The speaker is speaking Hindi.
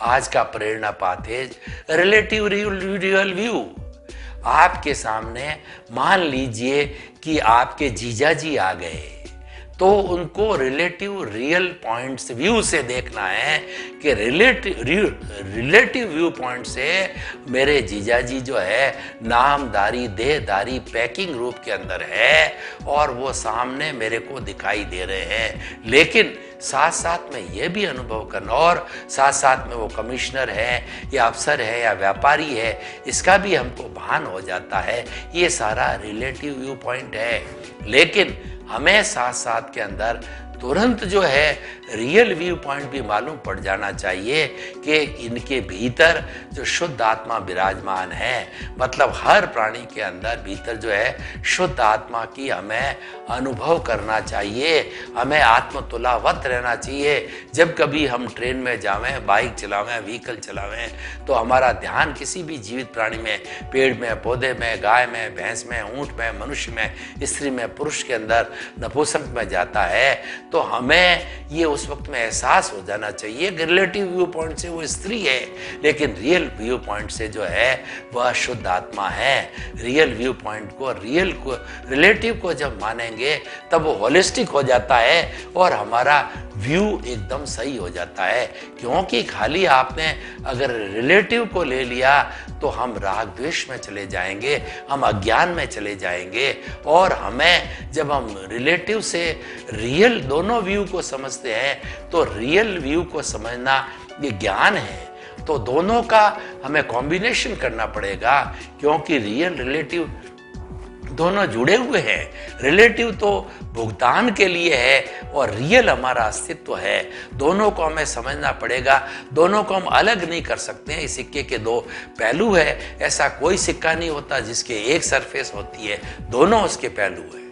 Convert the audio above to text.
आज का प्रेरणा path is relative real view. आपके सामने मान लीजिए कि आपके जीजा जी आ गए, तो उनको रिलेटिव रियल पॉइंट्स व्यू से देखना है कि रिलेटिव व्यू पॉइंट से मेरे जीजा जी जो है नामधारी देहधारी पैकिंग रूप के अंदर है और वो सामने मेरे को दिखाई दे रहे हैं, लेकिन साथ साथ में ये भी अनुभव करना और साथ साथ में वो कमिश्नर है या अफसर है या व्यापारी है, इसका भी हमको भान हो जाता है। ये सारा रिलेटिव व्यू पॉइंट है, लेकिन हमें साथ साथ के अंदर तुरंत जो है रियल व्यू पॉइंट भी मालूम पड़ जाना चाहिए कि इनके भीतर जो शुद्ध आत्मा विराजमान है, मतलब हर प्राणी के अंदर भीतर जो है शुद्ध आत्मा की हमें अनुभव करना चाहिए। हमें आत्मतुलावत रहना चाहिए। जब कभी हम ट्रेन में जावें, बाइक चलावें, व्हीकल चलावें, तो हमारा ध्यान किसी भी जीवित प्राणी में, पेड़ में, पौधे में, गाय में, भैंस में, ऊंट में, मनुष्य में, स्त्री में, पुरुष के अंदर, नपुंसक में जाता है, तो हमें ये उस वक्त में एहसास हो जाना चाहिए कि रिलेटिव व्यू पॉइंट से वो स्त्री है, लेकिन रियल व्यू पॉइंट से जो है वह शुद्ध आत्मा है। रियल व्यू पॉइंट को, रिलेटिव को जब मानेंगे तब वो होलिस्टिक हो जाता है और हमारा व्यू एकदम सही हो जाता है। क्योंकि खाली आपने अगर रिलेटिव को ले लिया तो हम राग द्वेष में चले जाएंगे, हम अज्ञान में चले जाएंगे, और हमें जब हम रिलेटिव से रियल दोनों व्यू को समझते हैं तो रियल व्यू को समझना ये ज्ञान है। तो दोनों का हमें कॉम्बिनेशन करना पड़ेगा, क्योंकि रियल रिलेटिव दोनों जुड़े हुए हैं। रिलेटिव तो भुगतान के लिए है और रियल हमारा अस्तित्व है। दोनों को हमें समझना पड़ेगा, दोनों को हम अलग नहीं कर सकते हैं। इस सिक्के के दो पहलू है, ऐसा कोई सिक्का नहीं होता जिसके एक सरफेस होती है, दोनों उसके पहलू है।